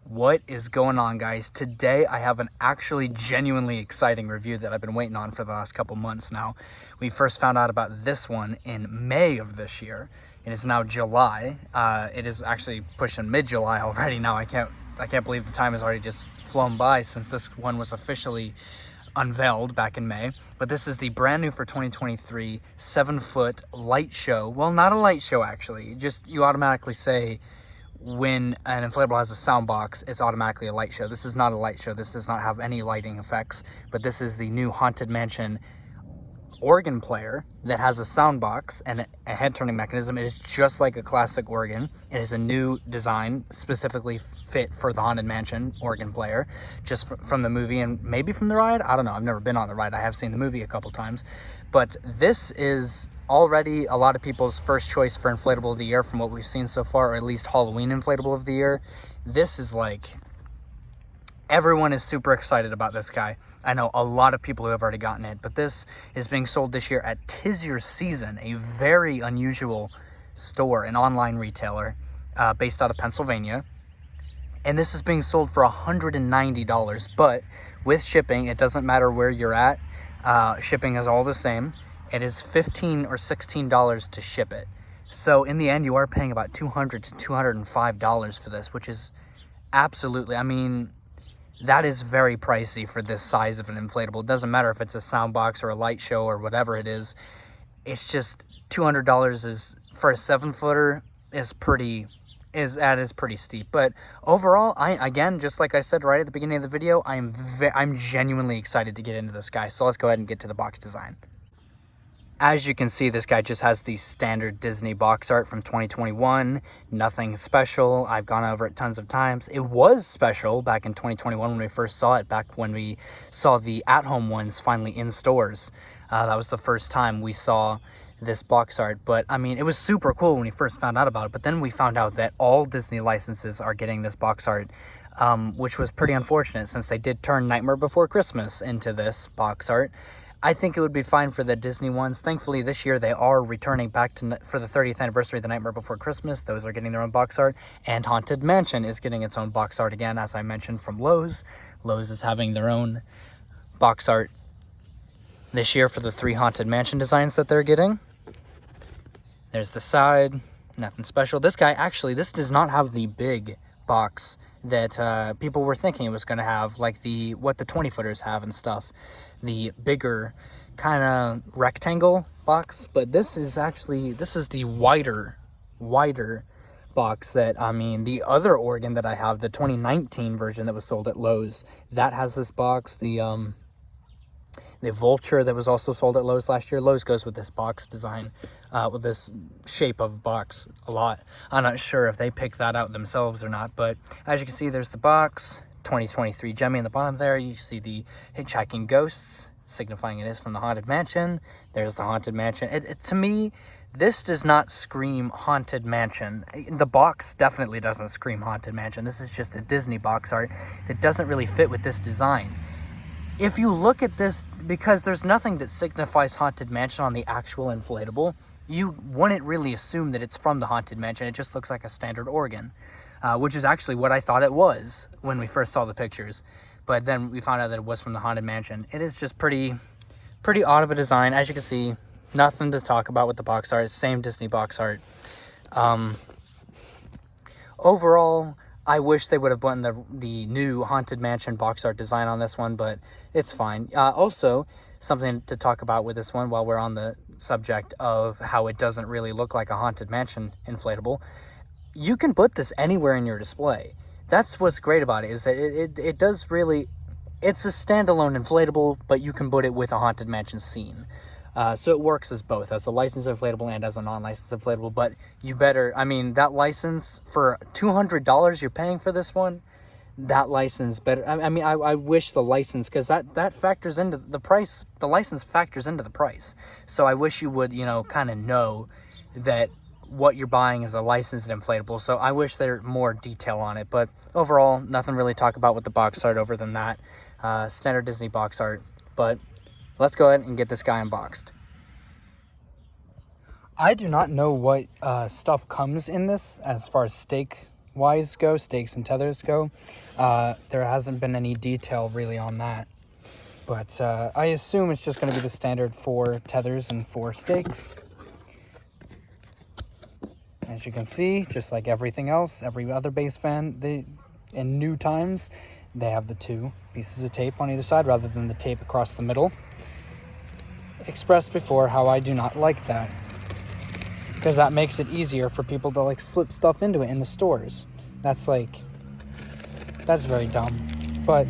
What is going on, guys? Today I have an actually genuinely exciting review that I've been waiting on for the last couple months now. We first found out about this one in May of this year. It is now July. It is actually pushing mid-July already now. I can't believe the time has already just flown by since this one was officially unveiled back in May. But this is the brand new for 2023 7-foot light show. Well, not a light show actually. Just you automatically say when an inflatable has a sound box, it's automatically a light show. This is not a light show. This does not have any lighting effects, but this is the new Haunted Mansion organ player that has a sound box and a head turning mechanism. It is just like a classic organ. It is a new design specifically fit for the Haunted Mansion organ player, just from the movie and maybe from the ride. I don't know. I've never been on the ride. I have seen the movie a couple times, but this is already a lot of people's first choice for inflatable of the year from what we've seen so far, or at least Halloween inflatable of the year. This is like, everyone is super excited about this guy. I know a lot of people who have already gotten it, but this is being sold this year at Tis Your Season, a very unusual store, an online retailer based out of Pennsylvania. And this is being sold for $190, but with shipping, it doesn't matter where you're at. Shipping is all the same. It is $15 or $16 to ship it. So in the end, you are paying about $200 to $205 for this, which is absolutely, I mean, that is very pricey for this size of an inflatable. It doesn't matter if it's a sound box or a light show or whatever it is. It's just $200 is for a 7-footer is pretty steep. But overall, again, just like I said right at the beginning of the video, I'm genuinely excited to get into this guy. So let's go ahead and get to the box design. As you can see, this guy just has the standard Disney box art from 2021. Nothing special. I've gone over it tons of times. It was special back in 2021 when we first saw it, back when we saw the at-home ones finally in stores. That was the first time we saw this box art. But, I mean, it was super cool when we first found out about it. But then we found out that all Disney licenses are getting this box art, which was pretty unfortunate since they did turn Nightmare Before Christmas into this box art. I think it would be fine for the Disney ones. Thankfully, this year they are returning back for the 30th anniversary of The Nightmare Before Christmas. Those are getting their own box art. And Haunted Mansion is getting its own box art again, as I mentioned, from Lowe's. Lowe's is having their own box art this year for the 3 Haunted Mansion designs that they're getting. There's the side. Nothing special. This guy, actually, this does not have the big box that people were thinking it was going to have, like what the 20-footers have and stuff. The bigger kind of rectangle box, but this is the wider box that, I mean, the other organ that I have, the 2019 version that was sold at Lowe's, that has this box. The Vulture that was also sold at Lowe's last year. Lowe's goes with this box design, with this shape of box a lot. I'm not sure if they picked that out themselves or not, but as you can see, there's the box. 2023 Jemmy in the bottom there. You see the hitchhiking ghosts, signifying it is from the Haunted Mansion. There's the Haunted Mansion. To me, this does not scream Haunted Mansion. The box definitely doesn't scream Haunted Mansion. This is just a Disney box art that doesn't really fit with this design. If you look at this, because there's nothing that signifies Haunted Mansion on the actual inflatable, you wouldn't really assume that it's from the Haunted Mansion. It just looks like a standard organ. Which is actually what I thought it was when we first saw the pictures. But then we found out that it was from the Haunted Mansion. It is just pretty odd of a design. As you can see, nothing to talk about with the box art. Same Disney box art. Overall, I wish they would have buttoned the new Haunted Mansion box art design on this one, but it's fine. Also, something to talk about with this one while we're on the subject of how it doesn't really look like a Haunted Mansion inflatable. You can put this anywhere in your display. That's what's great about it, is that it does really, it's a standalone inflatable, but you can put it with a Haunted Mansion scene. So it works as both, as a licensed inflatable and as a non-licensed inflatable, but you better, I mean, that license, for $200 you're paying for this one, that license better, I mean, I wish the license, because that factors into the price, the license factors into the price. So I wish you would, kind of know that what you're buying is a licensed inflatable. So I wish there were more detail on it, but overall, nothing really to talk about with the box art over than that. Standard Disney box art, but let's go ahead and get this guy unboxed. I do not know what stuff comes in this as far as steak wise go, stakes and tethers go. There hasn't been any detail really on that. But I assume it's just going to be the standard 4 tethers and 4 stakes. As you can see, just like everything else, every other bass fan, in new times, they have the 2 pieces of tape on either side rather than the tape across the middle. Expressed before how I do not like that, because that makes it easier for people to like slip stuff into it in the stores. That's very dumb. But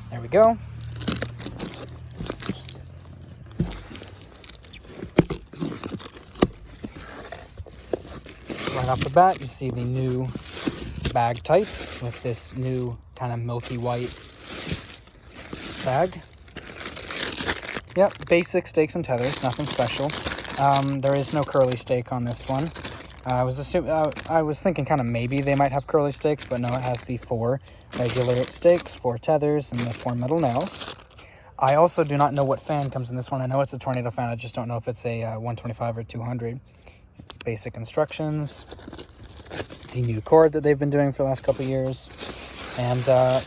there we go. Right off the bat, you see the new bag type with this new kind of milky white bag. Yep, basic stakes and tethers, nothing special. There is no curly stake on this one. I was thinking kind of maybe they might have curly stakes, but no, it has the 4 regular stakes, 4 tethers, and the 4 metal nails. I also do not know what fan comes in this one. I know it's a tornado fan, I just don't know if it's a 125 or 200. Basic instructions, the new cord that they've been doing for the last couple of years. And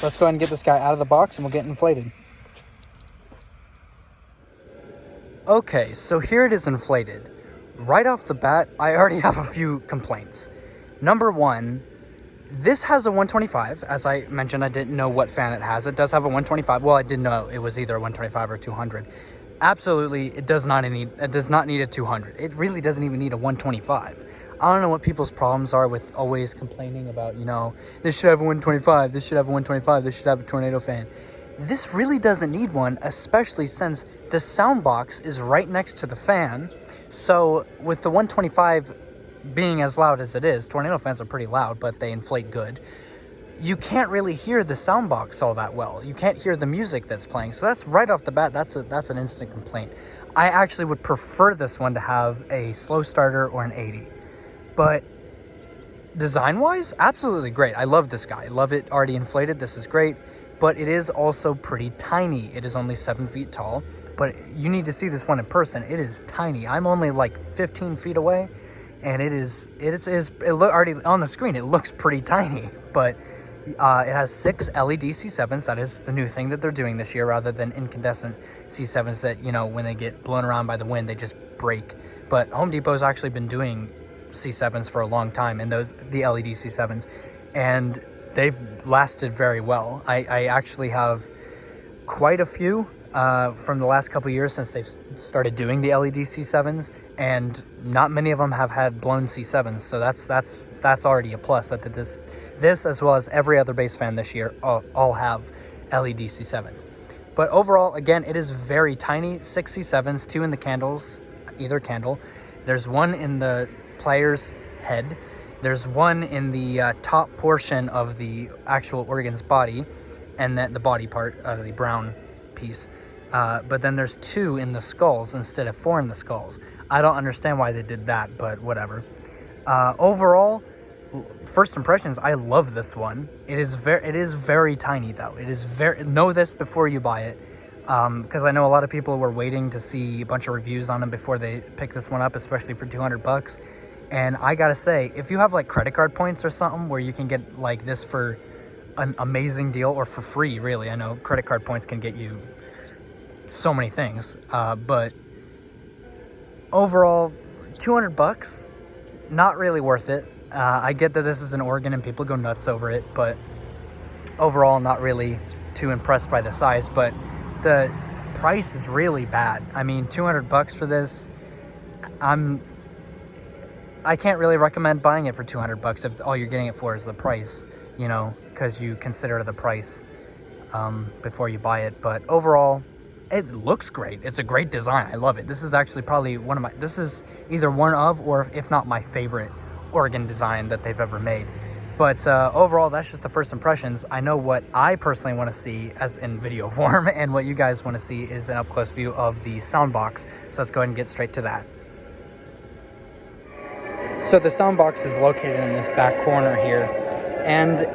let's go ahead and get this guy out of the box and we'll get inflated. Okay, so here it is inflated. Right off the bat, I already have a few complaints. Number one, this has a 125. As I mentioned, I didn't know what fan it has. It does have a 125. Well, I didn't know it was either a 125 or 200. Absolutely, it does not need a 200. It really doesn't even need a 125. I don't know what people's problems are with always complaining about, this should have a 125, this should have a 125, this should have a tornado fan. This really doesn't need one, especially since the sound box is right next to the fan. So with the 125 being as loud as it is, tornado fans are pretty loud, but they inflate good. You can't really hear the sound box all that well. You can't hear the music that's playing. So that's right off the bat, that's an instant complaint. I actually would prefer this one to have a slow starter or an 80. But design-wise, absolutely great. I love this guy. I love it already inflated. This is great. But it is also pretty tiny. It is only 7 feet tall. But you need to see this one in person. It is tiny. I'm only like 15 feet away. And already on the screen, it looks pretty tiny. But it has 6 LED C7s. That is the new thing that they're doing this year, rather than incandescent C7s that, when they get blown around by the wind, they just break. But Home Depot's actually been doing C7s for a long time, and the LED C7s, and they've lasted very well. I actually have quite a few from the last couple years since they've started doing the LED C7s, and not many of them have had blown C7s, so that's already a plus. That this as well as every other bass fan this year all have LED C7s. But overall, again, it is very tiny. 6 C7s, 2 in the candles, either candle. There's 1 in the player's head. There's 1 in the top portion of the actual organ's body, and then the body part, the brown piece. But then there's 2 in the skulls instead of 4 in the skulls. I don't understand why they did that, but whatever. Overall, first impressions, I love this one. It is very tiny though. Know this before you buy it. Because I know a lot of people were waiting to see a bunch of reviews on them before they pick this one up, especially for $200. And I gotta say, if you have like credit card points or something where you can get like this for an amazing deal, or for free, really. I know credit card points can get you so many things, but overall, $200, not really worth it. I get that this is an organ and people go nuts over it, but overall, not really too impressed by the size. But the price is really bad. I mean, $200 for this, I can't really recommend buying it for $200 if all you're getting it for is the price, because you consider the price before you buy it. But overall, it looks great. It's a great design. I love it. This is actually probably this is either one of, or if not my favorite organ design that they've ever made. But overall, that's just the first impressions. I know what I personally want to see as in video form, and what you guys want to see is an up-close view of the sound box. So let's go ahead and get straight to that. So the sound box is located in this back corner here, and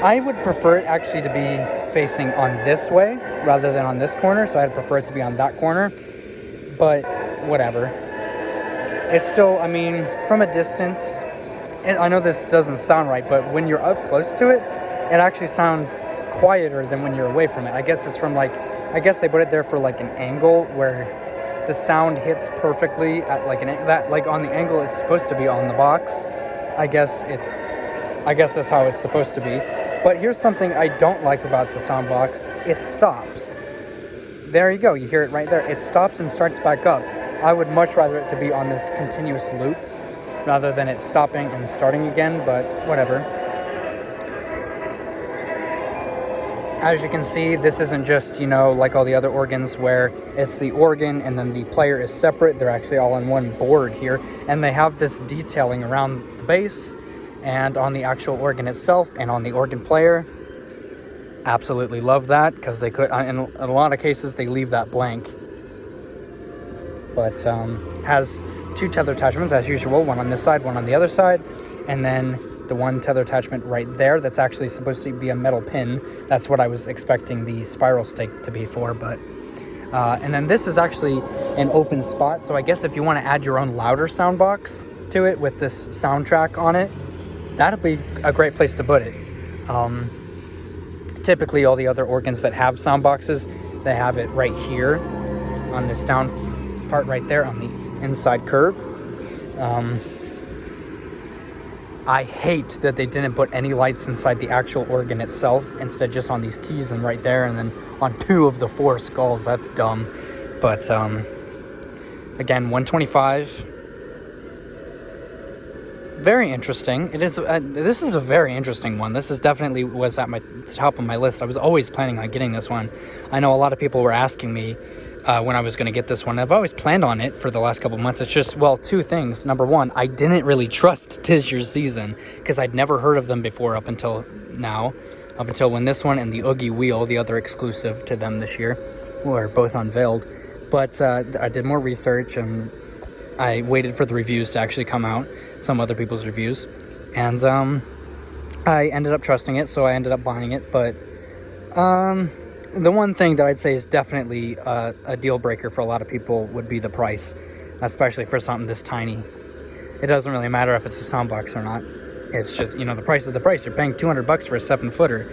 I would prefer it actually to be facing on this way rather than on this corner, so I'd prefer it to be on that corner, but whatever. it's still, I mean, from a distance, and I know this doesn't sound right, but when you're up close to it, it actually sounds quieter than when you're away from it. I guess it's from like, I guess they put it there for like an angle where the sound hits perfectly at like like on the angle it's supposed to be on the box. I guess that's how it's supposed to be. But here's something I don't like about the sound box. It stops. There you go. You hear it right there. It stops and starts back up. I would much rather it to be on this continuous loop rather than it stopping and starting again, but whatever. As you can see, this isn't just, like all the other organs where it's the organ and then the player is separate. They're actually all on one board here, and they have this detailing around the base and on the actual organ itself and on the organ player. Absolutely love that, because they could, in a lot of cases, they leave that blank. But has two tether attachments as usual, one on this side, one on the other side, and then the one tether attachment right there that's actually supposed to be a metal pin. That's what I was expecting the spiral stake to be for, but and then this is actually an open spot, so I guess if you want to add your own louder sound box to it with this soundtrack on it, that'll be a great place to put it. Typically all the other organs that have sound boxes, they have it right here on this down part right there on the inside curve. I hate that they didn't put any lights inside the actual organ itself, instead just on these keys and right there, and then on 2 of the 4 skulls. That's dumb. But again, 125. Very interesting. It is. This is a very interesting one. This is definitely was at my top of my list. I was always planning on getting this one. I know a lot of people were asking me when I was going to get this one. I've always planned on it for the last couple months. It's just, well, 2 things. Number one, I didn't really trust 'Tis Your Season because I'd never heard of them before up until now. Up until when this one and the Oogie Wheel, the other exclusive to them this year, were both unveiled. But I did more research and I waited for the reviews to actually come out, some other people's reviews. And I ended up trusting it, so I ended up buying it. But the one thing that I'd say is definitely a deal breaker for a lot of people would be the price, especially for something this tiny. It doesn't really matter if it's a sound box or not. It's just, the price is the price. You're paying $200 for a 7-footer,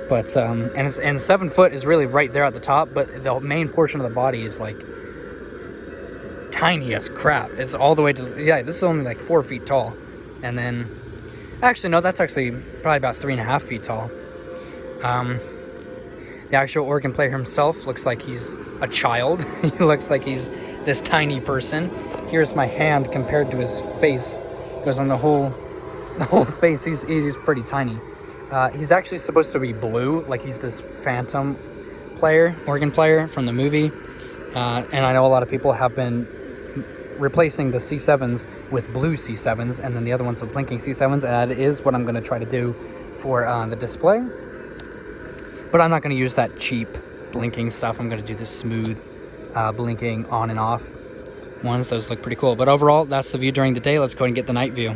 but and 7 foot is really right there at the top. But the main portion of the body is like tiny as crap. It's all the way to this is only like 4 feet tall, and then actually no, that's actually probably about 3.5 feet tall. The actual organ player himself looks like he's a child. He looks like he's this tiny person. Here's my hand compared to his face, because on the whole face he's pretty tiny. He's actually supposed to be blue, like he's this phantom organ player from the movie. And I know a lot of people have been replacing the C7s with blue C7s, and then the other ones with blinking C7s, and that is what I'm going to try to do for the display. But I'm not going to use that cheap blinking stuff. I'm going to do the smooth blinking on and off ones. Those look pretty cool. But overall, that's the view during the day. Let's go and get the night view.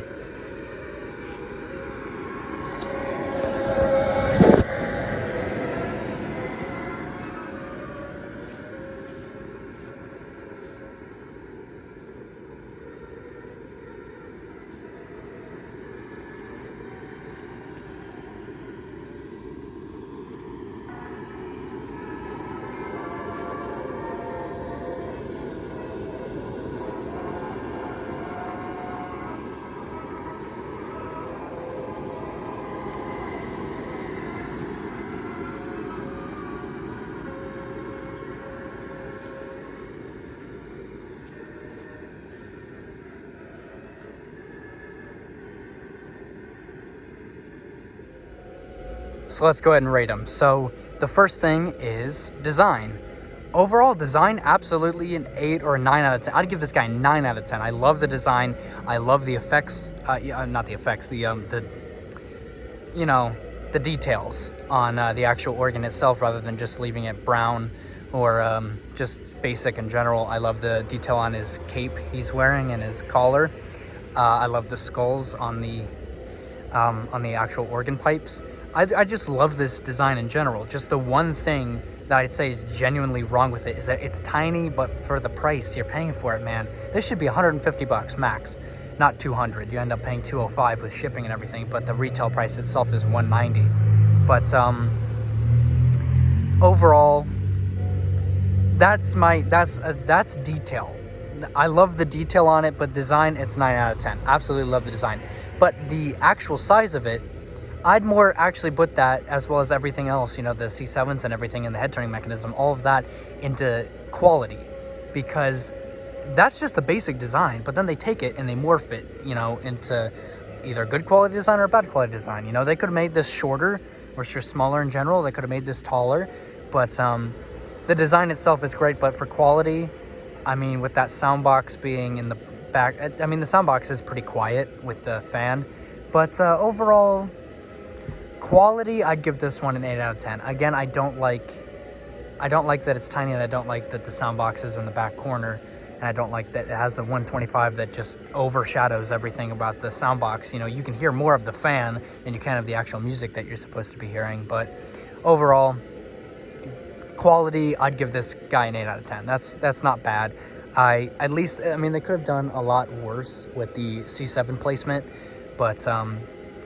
So let's go ahead and rate them. So the first thing is design. Overall design, absolutely an 8 or a 9 out of 10. I'd give this guy a 9 out of 10. I love the design. I love the effects. Not the effects. The details on the actual organ itself, rather than just leaving it brown or just basic in general. I love the detail on his cape he's wearing and his collar. I love the skulls on the actual organ pipes. I just love this design in general. Just the one thing that I'd say is genuinely wrong with it is that it's tiny, but for the price you're paying for it, man, this should be 150 bucks max, not 200. You end up paying 205 with shipping and everything, but the retail price itself is 190. But overall, that's detail. I love the detail on it, but design, it's 9 out of 10. Absolutely love the design. But the actual size of it, I'd more actually put that, as well as everything else, the C7s and everything in the head turning mechanism, all of that into quality, because that's just the basic design, but then they take it and they morph it, into either good quality design or bad quality design. They could have made this shorter, or just smaller in general. They could have made this taller, but the design itself is great. But for quality, I mean, with that sound box being in the back, I mean, the sound box is pretty quiet with the fan, but overall quality, I'd give this one an 8 out of 10. Again, I don't like that it's tiny, and I don't like that the sound box is in the back corner, and I don't like that it has a 125 that just overshadows everything about the sound box. You can hear more of the fan than you can of the actual music that you're supposed to be hearing. But overall, quality, I'd give this guy an 8 out of 10. That's not bad. They could have done a lot worse with the C7 placement, but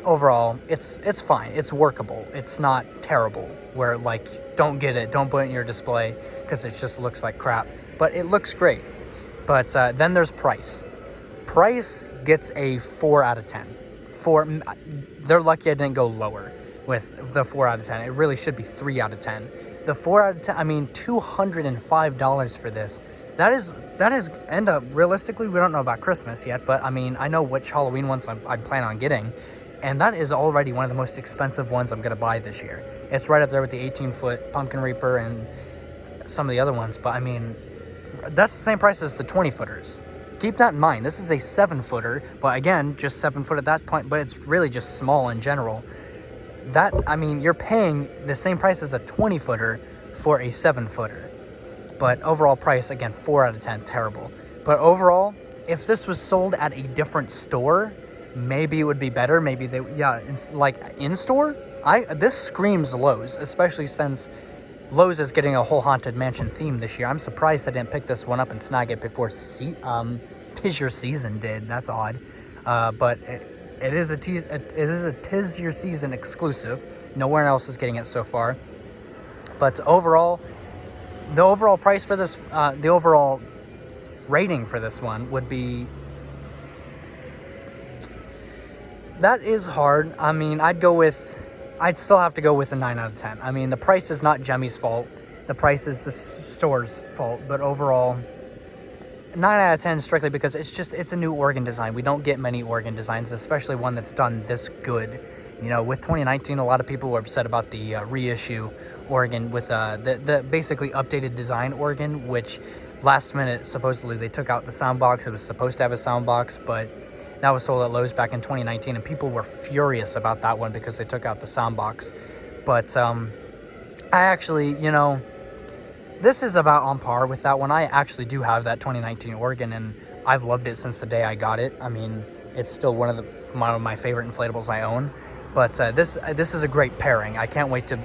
overall, it's fine. It's workable. It's not terrible where, don't get it, don't put it in your display because it just looks like crap. But it looks great. But then there's price. Price gets a 4 out of 10. They're lucky I didn't go lower with the 4 out of 10. It really should be 3 out of 10. The 4 out of 10, I mean, $205 for this. That is end up, realistically, we don't know about Christmas yet, but I mean, I know which Halloween ones I plan on getting. And that is already one of the most expensive ones I'm going to buy this year. It's right up there with the 18-foot Pumpkin Reaper and some of the other ones. But, I mean, that's the same price as the 20-footers. Keep that in mind. This is a 7-footer. But, again, just 7-foot at that point. But it's really just small in general. You're paying the same price as a 20-footer for a 7-footer. But overall price, again, 4 out of 10. Terrible. But overall, if this was sold at a different store, maybe it would be better. Maybe in store, this screams Lowe's, especially since Lowe's is getting a whole Haunted Mansion theme this year. I'm surprised they didn't pick this one up and snag it before Tis Your Season did. That's odd, but it is a Tis Your Season exclusive. Nowhere else is getting it so far. But overall, the overall price for this, the overall rating for this one would be. That is hard. I mean, I'd still have to go with a 9 out of 10. I mean, the price is not Jemmy's fault. The price is the store's fault. But overall, 9 out of 10 strictly because it's a new organ design. We don't get many organ designs, especially one that's done this good. With 2019, a lot of people were upset about the reissue organ with the basically updated design organ, which last minute, supposedly, they took out the sound box. It was supposed to have a sound box, but that was sold at Lowe's back in 2019, and people were furious about that one because they took out the sound box. But I actually, this is about on par with that one. I actually do have that 2019 organ, and I've loved it since the day I got it. I mean, it's still one of my favorite inflatables I own. But this is a great pairing. I can't wait to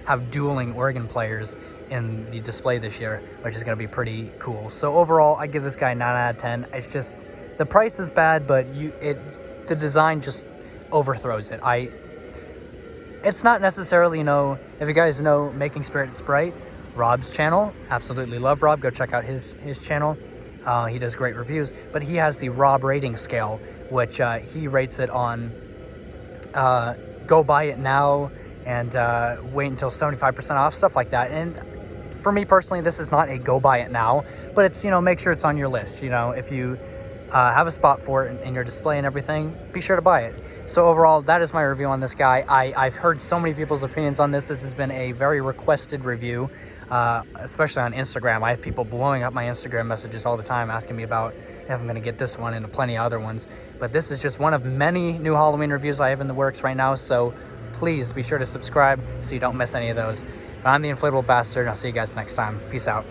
have dueling organ players in the display this year, which is going to be pretty cool. So overall, I give this guy 9 out of 10. It's just the price is bad, but the design just overthrows it. It's not necessarily, if you guys know Making Spirit Sprite, Rob's channel, absolutely love Rob. Go check out his channel. He does great reviews, but he has the Rob rating scale, which he rates it on go buy it now and wait until 75% off, stuff like that. And for me personally, this is not a go buy it now, but it's, make sure it's on your list. If you have a spot for it in your display and everything, be sure to buy it. So overall, that is my review on this guy. I've heard so many people's opinions on this. This has been a very requested review, especially on Instagram. I have people blowing up my Instagram messages all the time asking me about if I'm going to get this one and plenty of other ones. But this is just one of many new Halloween reviews I have in the works right now. So please be sure to subscribe so you don't miss any of those. But I'm the Inflatable Bastard, and I'll see you guys next time. Peace out.